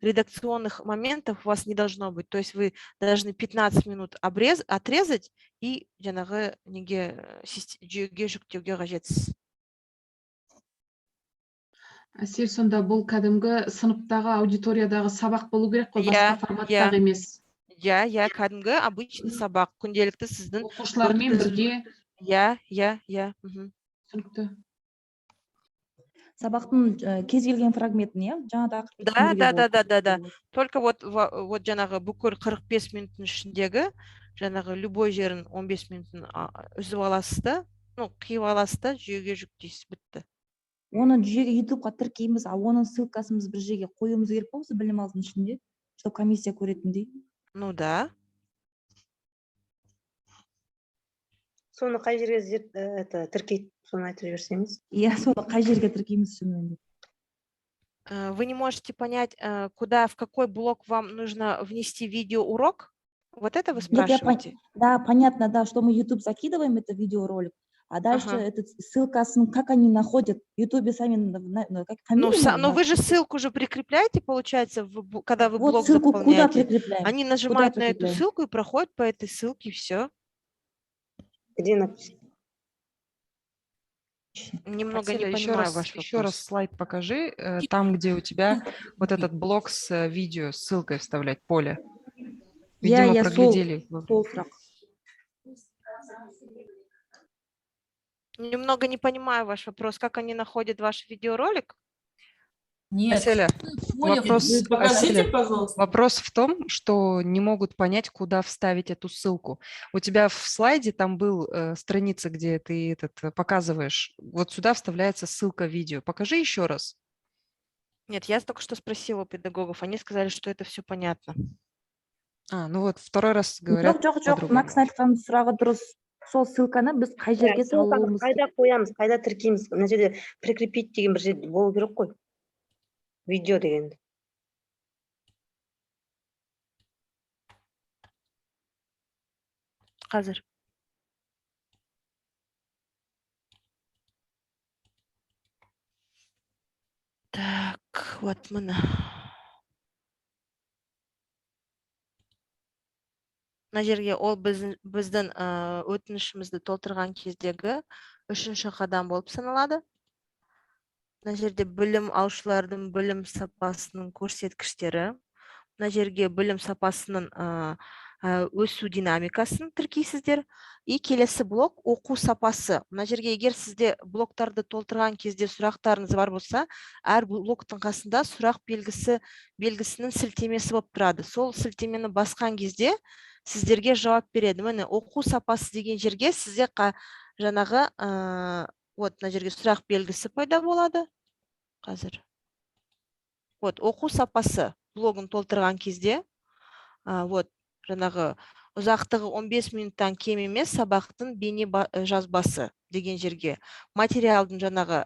редакционных моментов у вас не должно быть. То есть вы должны 15 минут отрезать и жаңағы жүйеге жүктеуге қажетсіз. Әсел, сонда бұл кәдімгі сыныптағы аудиториядағы сабақ болу керек қой, басқа форматтағы емес. Кәдімгі обычный сабақ, күнделікті сіздің оқушылармен бірге. Түсінікті. Сабақтың кез келген фрагментін, Да. Только вот жаңағы бүкіл 45 минуттың ішіндегі жаңағы любой жерін 15 минутын үзіп аласыз да, қиып аласыз да, жүйеге жүктейсіз, бітті. Оны жүйеге YouTube-қа тіркейміз, оның ссылкасын біз бір жерге қоюымыз керек па осы білім алудың ішінде, чтобы комиссия көретіндей? Да. Соны қай жерге тіркейді, соны айтып жіберсеңіз? Соны қай жерге тіркейміз шынымен? Вы не можете понять, куда, в какой блок вам нужно внести видеоурок? Вот это вы спрашиваете? Да, понятно, да, что мы YouTube закидываем, это видеоролик, А дальше Ага. этот ссылкасын, как они находят? В Ютубе сами, как фамилию Но вы же ссылку же прикрепляете, получается, когда вы Вот блог ссылку куда заполняете. прикрепляем? Они нажимают на эту ссылку и проходят по этой ссылке, и все. Где написано? Немного Аселя, не понимаю ваш еще раз вопрос. слайд покажи, там, где у тебя вот этот блок с видео, с ссылкой вставлять, поле. Видимо, Я проглядели. сол сұрақ. Немного не понимаю ваш вопрос. Как они находят ваш видеоролик? Нет, Аселя, вопрос, вы покажите, Аселя, пожалуйста. вопрос в том, что не могут понять, куда вставить эту ссылку. У тебя в слайде там был страница, где ты показываешь. Вот сюда вставляется ссылка видео. Покажи еще раз. Нет, я только что спросила у педагогов. Они сказали, что это все понятно. Ну вот второй раз говорят Жоқ, по-другому. мына кісінің айтқан сұрағы дұрыс. Сол ссылканы біз қай жерге салуымыз Қайда қоямыз, қайда тіркейміз? Мына жерде прикрепить деген бір жерде болу керек қой. Видео дегенді. Қазір. Так, вот мына. Мына жерге ол біздің өтінішімізді толтырған кездегі 3-ші қадам болып саналады. Мына жерде білім алушылардың білім сапасының көрсеткіштері. Мына жерге білім сапасының өсу динамикасын тіркейсіздер. И келесі блок оқу сапасы. Мына жерге егер сізде блоктарды толтырған кезде сұрақтарыңыз бар болса, әр блоктың қасында сұрақ белгісінің сілтемесі болып тұрады. Сол сілтемені басқан кезде сіздерге жауап береді. Міне оқу сапасы деген жерге сізде жаңағы вот мына жерге сұрақ белгісі пайда болады. Қазір. Вот оқу сапасы блогын толтырған кезде вот жаңағы ұзақтығы 15 минуттан кем емес сабақтың бейне жазбасы деген жерге материалдың жаңағы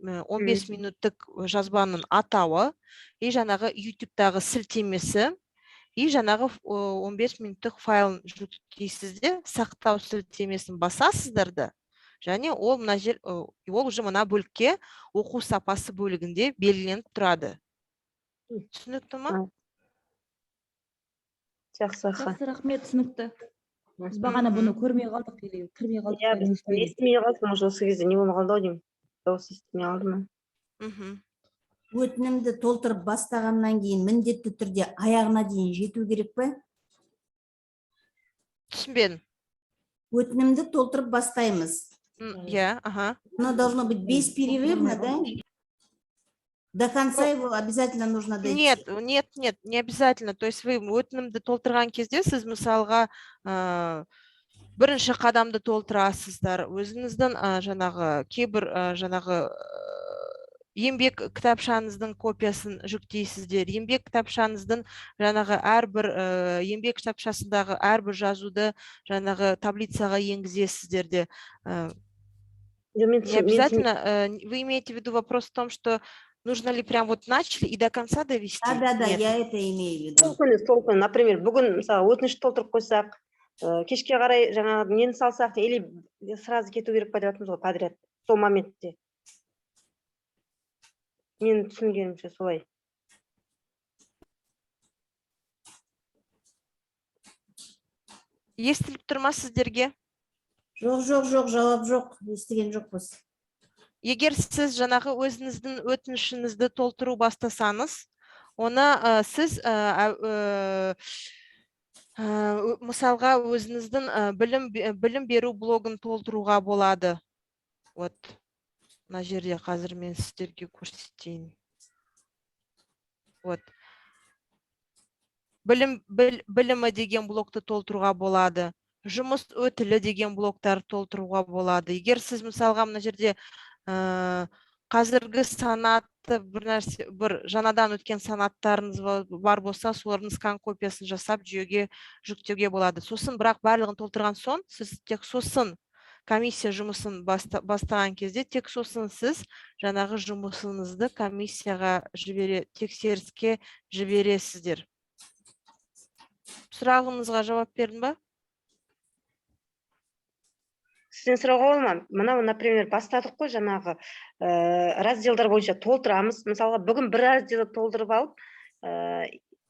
15 минуттық жазбаның атауы и жаңағы YouTube-тағы сілтемесі и жаңағы 15 минуттық файлын жүктейсіздер, сақтау сілтемесін басасыздар да, және ол уже мына бөлікке оқу сапасы бөлігінде белгіленіп тұрады. Түсінікті ма? Жақсы, рахмет, түсінікті. Біз бағана бұны көрмей қалдық, кірмей қалдық. Естімей қалдық, может, осы кезде не болмай қалды ау деймін. Дауыс естімей қалды ма? Өтінімді толтырып бастағаннан кейін міндетті түрде аяғына дейін жету керек пе? Түсінбедім. Өтінімді толтырып бастаймыз. Оно должно быть беспрерывно, да? До конца его обязательно нужно дойти. Нет, не обязательно. То есть вы өтінімді толтырған кезде сіз мысалға бірінші қадамды толтырасыздар. Өзіңіздің жаңағы кейбір жаңағы еңбек кітапшаңыздың копиясын жүктейсіздер. Еңбек кітапшаңыздың жаңағы әрбір еңбек кітапшасындағы әрбір жазуды жаңағы таблицаға енгізесіздер де. Не обязательно. Вы имеете в виду вопрос в том, что нужно ли прям вот начали и до конца довести? Да, я это имею в виду. Сол күні, например, бүгін мысалы өтініш толтырып қойсақ, кешке қарай жаңағы нені салсақ, или сразу кету керек па деп жатырмыз ғой подряд, сол моментте. Мен түсінгенімше солай. Естіліп тұр ма сіздерге? Жоқ, жауап жоқ, естіген жоқпыз. Егер сіз жаңағы өзіңіздің өтінішіңізді толтыру бастасаңыз, оны сіз мысалға өзіңіздің білім беру блогын толтыруға болады. Вот, мына жерде қазір мен сіздерге көрсетейін. Вот. Білімі деген блокты толтыруға болады. Жұмыс өтілі деген блоктар толтыруға болады. Егер сіз мысалға мына жерде қазіргі санатты бір жаңадан өткен санаттарыңыз бар болса, солардың скан копиясын жасап жүйеге жүктеуге болады. Сосын бірақ барлығын толтырған соң, сіз тек сосын комиссия жұмысын бастаған кезде, тек сосын сіз жаңағы жұмысыңызды комиссияға тексеріске жібересіздер. Сұрағыңызға жауап бердім ба? сізден сұрауға бола ма? Мынау, например, бастадық қой жаңағы разделдар бойынша толтырамыз. Мысалға, бүгін бір разделді толтырып алып,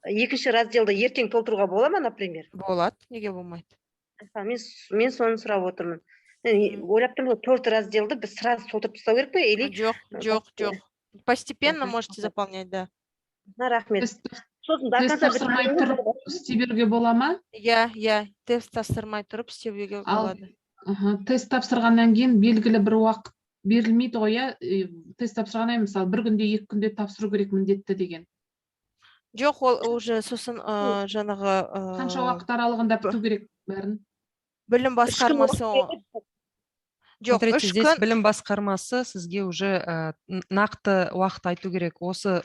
екінші разделді ертең толтыруға бола ма, например? Болады, неге болмайды? Мен соны сұрап отырмын. Ойлап тұрмын, 4 разделді біз сразу толтырып тастау керек пе? Или Жоқ. Постепенно можете заполнять, да. рахмет. Сосын до Тест конца тапсырмай тұрып істей беруге бола ма? Иә, тест тапсырмай тұрып істеуге болады. Тест тапсырғаннан кейін белгілі бір уақыт берілмейді ғой, иә? Тест тапсырғаннан кейін, мысалы, 1 күнде, 2 күнде тапсыру керек міндетті деген. Жоқ, ол уже сосын жаңағы Қанша уақыт аралығында күту керек бәрін? білім басқармасы. Жоқ, Смотрите, 3 здесь күн. білім басқармасы сізге уже нақты уақыт айту керек. Осы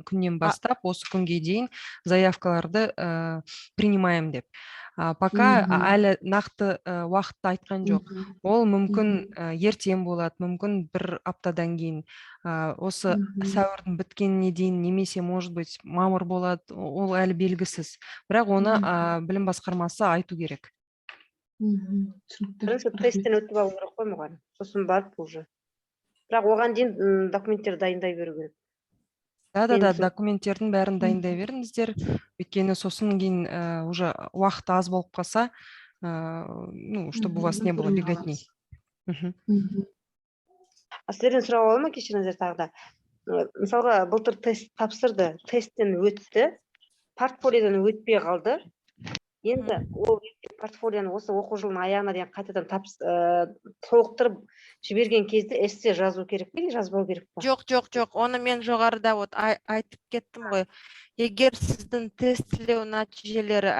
күннен бастап, осы күнге дейін заявкаларды принимаем деп. Пока әлі нақты уақытты айтқан жоқ. Ол мүмкін ертең болады, мүмкін бір аптадан кейін. Осы сәуірдің біткеніне дейін, немесе, может быть, мамыр болады, ол әлі белгісіз. Бірақ оны білім басқармасы айту керек. Бірінші тесттен өтіп алу керек қой мұғалім. Сосын барып уже. Бірақ оған дейін документтер дайындай беру керек. Да, документтердің бәрін дайындай беріңіздер. Өйткені сосын кейін уже уақыт аз болып қалса, чтобы у вас не было беготни. Сіздерден сұрауға бола ма, кешіріңіздер тағы да? Мысалға, былтыр тест тапсырды, тесттен өтті, портфолиодан өтпей қалды. Енді ол портфолияны осы оқу жылының аяғына дейін қайтадан толықтырып жіберген кезде эссе жазу керек пе, жазбау керек пе? Жоқ. Оны мен жоғарыда айтып кеттім ғой. Егер сіздің тестілеу нәтижелері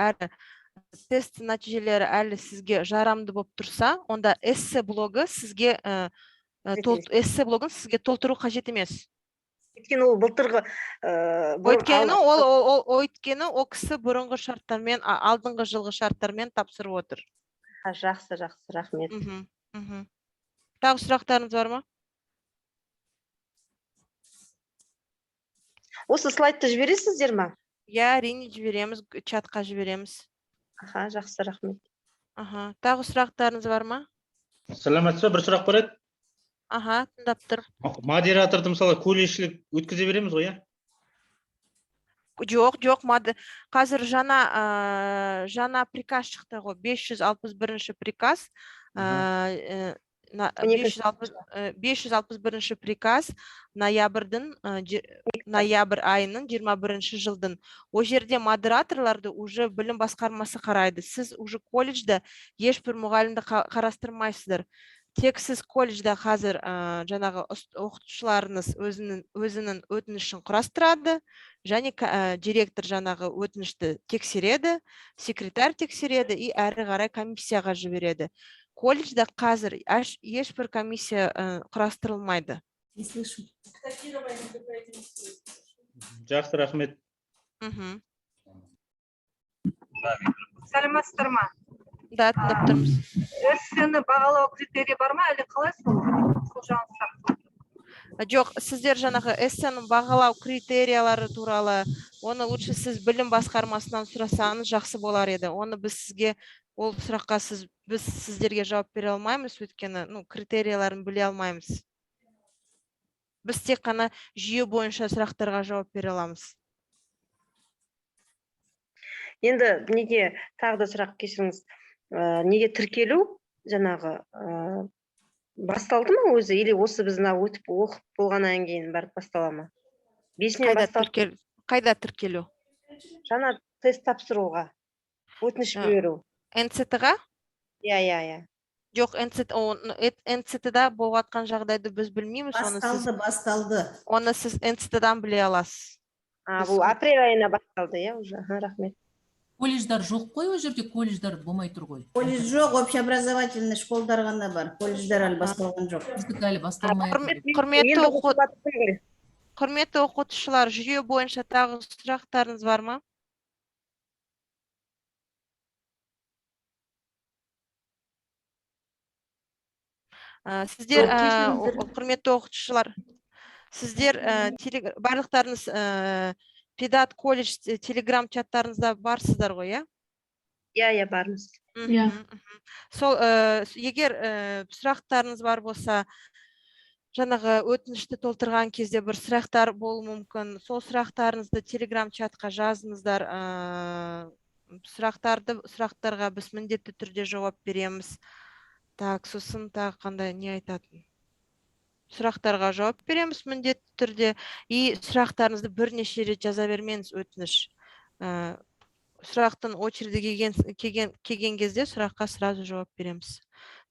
әлі сізге жарамды болып тұрса, онда эссе блогын сізге толтыру қажет емес. Өйткені ол былтырғы Өйткені ол кісі бұрынғы шарттармен, алдыңғы жылғы шарттармен тапсырып отыр. Жақсы, рахмет. Тағы сұрақтарыңыз бар ма? Осы слайдты жібересіздер ма? Иә, әрине жібереміз, чатқа жібереміз. Жақсы, рахмет. Тағы сұрақтарыңыз бар ма? Саламатсыз ба, бір сұрақ бар еді? Тыңдап тұр. Модераторды мысалы колледжшілік өткізе береміз ғой, иә? Жоқ, қазір жаңа приказ шықты ғой, 561 приказ, 561 приказ ноябрь айының 21 жылдың. О жерде модераторларды уже білім басқармасы қарайды. Сіз уже колледжда ешбір мұғалімді қарастырмайсыздар. Тек сіз колледжда қазір жаңағы оқытушыларыңыз өзінің өтінішін құрастырады, және директор жаңағы өтінішті тексереді, секретарь тексереді и әрі қарай комиссияға жібереді. Колледжда қазір ешбір комиссия құрастырылмайды. Жақсы, рахмет. Сәлеметсіздер ма? Да, тыңдап тұрмыз. Эссені бағалау критерийі бар ма, әлі қалай сол жағын сұрақ? Жоқ, сіздер жаңағы эссенің бағалау критериялары туралы, оны лучше сіз білім басқармасынан сұрасаңыз жақсы болар еді. Оны ол сұраққа біз сіздерге жауап бере алмаймыз, өйткені критерияларын біле алмаймыз. Біз тек қана жүйе бойынша сұрақтарға жауап бере аламыз. Енді неге тағы да сұрақ, кешіріңіз, неге тіркелу жаңағы басталды ма өзі, или осы біз өтіп оқып болғаннан кейін барып бастала ма? Қайда тіркелу? Жаңа тест тапсыруға, өтініш беру. НЦТ-ға? Иә. Жоқ, НЦТ-да болғатқан жағдайды біз білмейміз. Басталды. Оны сіз НЦТ-дан біле аласыз. Бұл апрель айына басталды, иә, уже. Рахмет. Колледждар жоқ қой, ол жерде колледждар болмай тұр ғой. Колледж жоқ, общеобразовательный школдар ғана бар. Колледждар әлі басталған жоқ. Біздікі әлі басталмай. Құрметті оқытушылар, жүйе бойынша тағы сұрақтарыңыз бар ма? Сіздер, құрметті оқытушылар, сіздер барлықтарыңыз Педат колледж телеграм чаттарыңызда барсыздар ғой, иә? Иә, бармыз. Иә. Сол егер сұрақтарыңыз бар болса, жаңағы өтінішті толтырған кезде бір сұрақтар болуы мүмкін. Сол сұрақтарыңызды Telegram чатқа жазыңыздар. Сұрақтарға біз міндетті түрде жауап береміз. Так, сосын тағы қандай не айтатын? Сұрақтарға жауап береміз міндетті түрде. И сұрақтарыңызды бірнеше рет жаза бермеңіз, өтініш. Сұрақтың очереди келген кезде сұраққа сразу жауап береміз.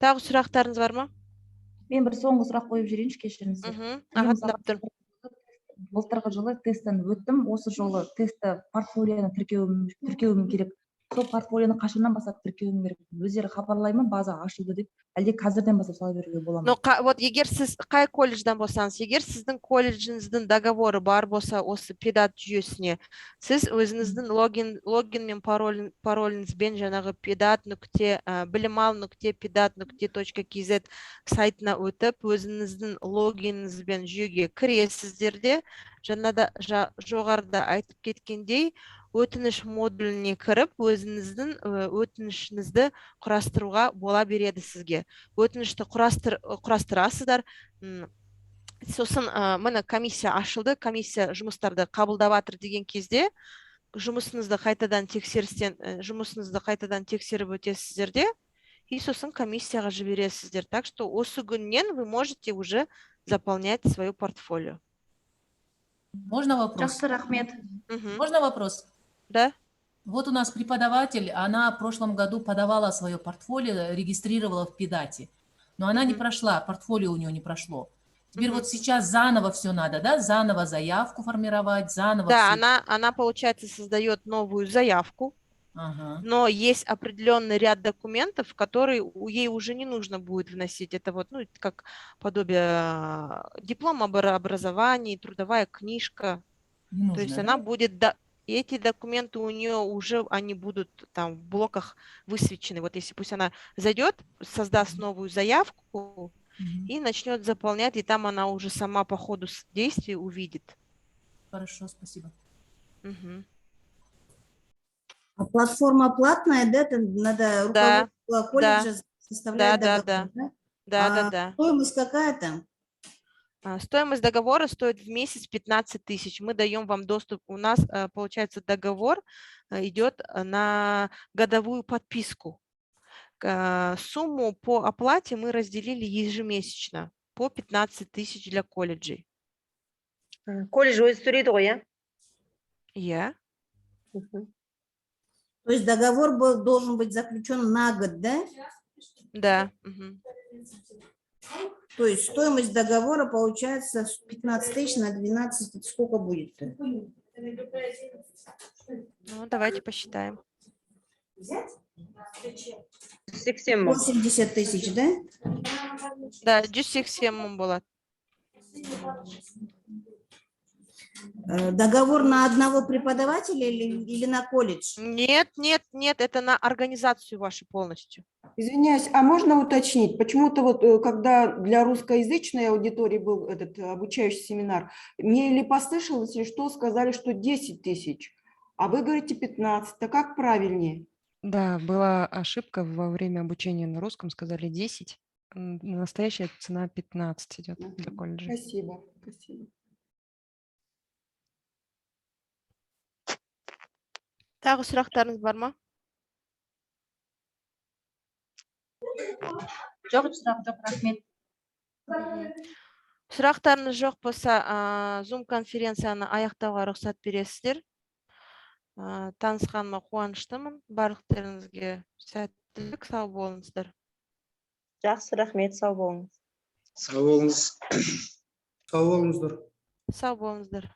Тағы сұрақтарыңыз бар ма? Мен бір соңғы сұрақ қойып жіберейінші, кешіріңіздер. Аға, тыңдап тұрмын. Былтырғы жылы тесттен өттім. Осы жолы тестті портфолионы тіркеуім керек. Сол портфолионы қашаннан бастап тіркеуім керек? Өздері хабарлай ма, база ашылды деп, әлде қазірден бастап сала беруге бола ма? Вот егер сіз қай колледждан болсаңыз, егер сіздің колледжіңіздің договоры бар болса осы педат жүйесіне, сіз өзіңіздің логин мен пароліңізбен жаңағы pedat.bilimал.pedat.kz сайтына өтіп, өзіңіздің логиніңізбен жүйеге кіресіздер де, жаңада жоғарыда айтып кеткендей, өтініш модуліне кіріп, өзіңіздің өтінішіңізді құрастыруға бола береді сізге. Өтінішті құрастырасыздар. Сосын міне комиссия ашылды, комиссия жұмыстарды қабылдап жатыр деген кезде жұмысыңызды қайтадан тексеріп өтесіздер де, и сосын комиссияға жібересіздер. Так что осы күннен вы можете уже заполнять свое портфолио. Можно вопрос? Жақсы, рахмет. Можно вопрос? Да. Вот у нас преподаватель, она в прошлом году подавала свое портфолио, регистрировала в Педате, но она не прошла, портфолио у нее не прошло. Теперь вот сейчас заново все надо, да? Заново заявку формировать, заново. Да, она, получается, создает новую заявку, но есть определенный ряд документов, которые ей уже не нужно будет вносить. Это вот, ну, как подобие диплома об образовании, трудовая книжка. То есть она будет... Эти документы у нее уже, они будут там в блоках высвечены. Вот если пусть она зайдет, создаст новую заявку и начнет заполнять, и там она уже сама по ходу действий увидит. Хорошо, спасибо. А платформа платная, да? Надо руководство колледжа составлять договор, да? Да. Стоимость какая там? Стоимость договора стоит в месяц 15 тысяч. Мы даем вам доступ. У нас, получается, договор идет на годовую подписку. Сумму по оплате мы разделили ежемесячно по 15 тысяч для колледжей. Колледж өзі төлейді ғой, иә? Я. То есть договор должен быть заключен на год, да? Да. То есть стоимость договора получается 15 тысяч на 12, это сколько будет? Ну, давайте посчитаем. 80 тысяч, да? Да, 187 было. Договор на одного преподавателя или на колледж? Нет, это на организацию вашу полностью. Извиняюсь, а можно уточнить? Почему-то вот когда для русскоязычной аудитории был этот обучающий семинар, мне или послышалось, или что, сказали, что 10 тысяч, а вы говорите 15, а как правильнее? Да, была ошибка во время обучения на русском, сказали 10, настоящая цена 15 идет для колледжа. Спасибо. Тағы сұрақтарыңыз бар ма? Жоқ, сұрақ жоқ, рахмет. Сұрақтарыңыз жоқ болса, Zoom конференцияны аяқтауға рұқсат бересіздер. Танысқаныма қуаныштымын. Барлықтарыңызге сәттілік, сау болыңыздар. Жақсы, рахмет, сау болыңыз. Сау болыңыз. Сау болыңыздар.